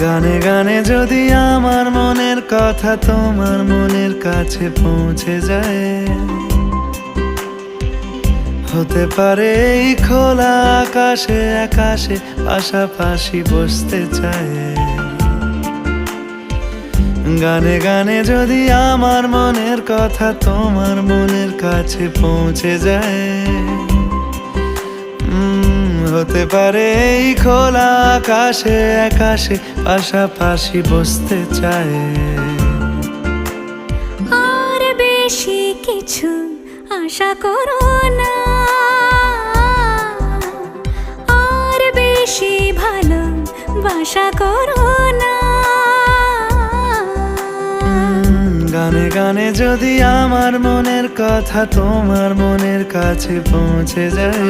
গানে গানে যদি আমার মনের কথা তোমার মনের কাছে পৌঁছে যায়, হতে পারে এই খোলা আকাশে আকাশে পাশাপাশি বসতে চায়। গানে গানে যদি আমার মনের কথা তোমার মনের কাছে পৌঁছে যায়, হতে পারে এই খোলা আকাশে আকাশে পাশাপাশি বসতে চায়। আর বেশি কিছু আশা করো না, আর বেশি ভালোবাসা করো না। গানে গানে যদি আমার মনের কথা তোমার মনের কাছে পৌঁছে যায়,